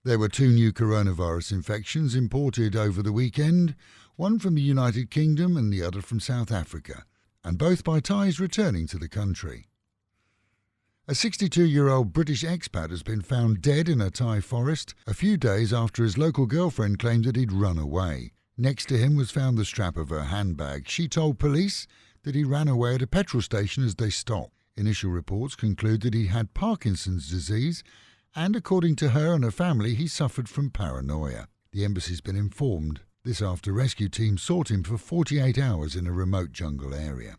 There were 2 new coronavirus infections imported over the weekend, one from the United Kingdom and the other from South Africa, and both by Thais returning to the country. A 62-year-old British expat has been found dead in a Thai forest a few days after his local girlfriend claimed that he'd run away. Next to him was found the strap of her handbag. She told police that he ran away at a petrol station as they stopped. Initial reports conclude that he had Parkinson's disease, and according to her and her family, he suffered from paranoia. The embassy's been informed. This after rescue teams sought him for 48 hours in a remote jungle area.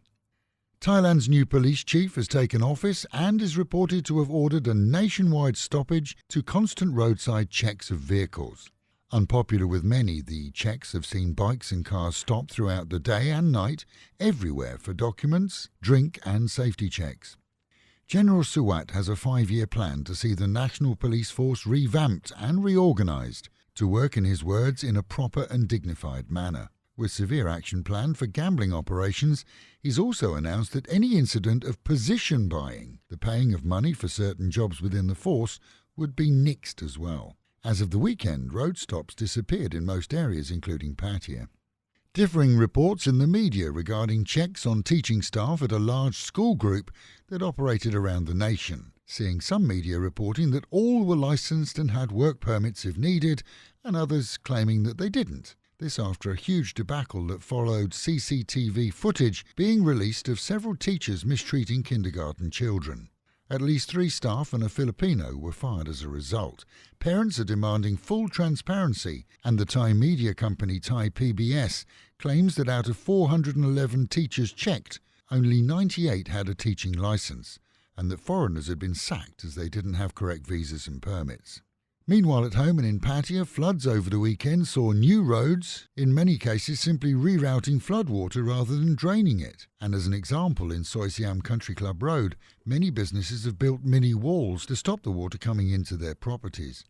Thailand's new police chief has taken office and is reported to have ordered a nationwide stoppage to constant roadside checks of vehicles. Unpopular with many, the checks have seen bikes and cars stop throughout the day and night, everywhere for documents, drink and safety checks. General Suwat has a 5-year plan to see the National Police Force revamped and reorganised to work, in his words, in a proper and dignified manner. With severe action planned for gambling operations, he's also announced that any incident of position buying, the paying of money for certain jobs within the force, would be nixed as well. As of the weekend, road stops disappeared in most areas, including Pattaya. Differing reports in the media regarding checks on teaching staff at a large school group that operated around the nation, seeing some media reporting that all were licensed and had work permits if needed, and others claiming that they didn't. This after a huge debacle that followed CCTV footage being released of several teachers mistreating kindergarten children. At least 3 staff and a Filipino were fired as a result. Parents are demanding full transparency, and the Thai media company Thai PBS claims that out of 411 teachers checked, only 98 had a teaching licence, and that foreigners had been sacked as they didn't have correct visas and permits. Meanwhile, at home and in Pattaya, floods over the weekend saw new roads, in many cases simply rerouting floodwater rather than draining it. And as an example, in Soi Siam Country Club Road, many businesses have built mini walls to stop the water coming into their properties.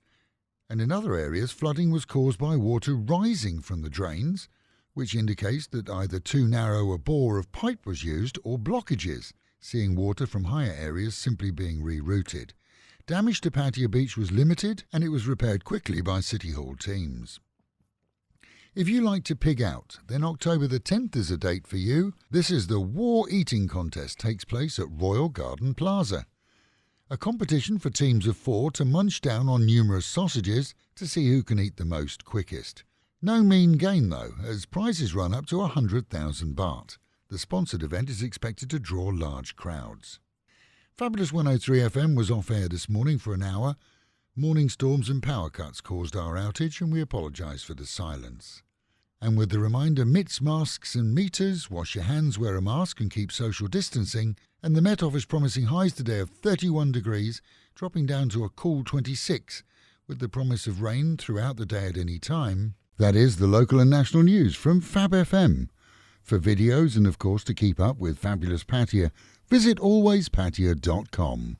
And in other areas, flooding was caused by water rising from the drains, which indicates that either too narrow a bore of pipe was used or blockages, seeing water from higher areas simply being rerouted. Damage to Pattaya Beach was limited and it was repaired quickly by City Hall teams. If you like to pig out, then October the 10th is a date for you. This is the War Eating Contest, takes place at Royal Garden Plaza. A competition for teams of 4 to munch down on numerous sausages to see who can eat the most quickest. No mean gain though, as prizes run up to 100,000 baht. The sponsored event is expected to draw large crowds. Fabulous 103 FM was off air this morning for an hour. Morning storms and power cuts caused our outage and we apologise for the silence. And with the reminder, mitts, masks and meters, wash your hands, wear a mask and keep social distancing, and the Met Office promising highs today of 31 degrees, dropping down to a cool 26, with the promise of rain throughout the day at any time. That is the local and national news from Fab FM. For videos and of course to keep up with Fabulous Pattaya, visit alwayspattaya.com.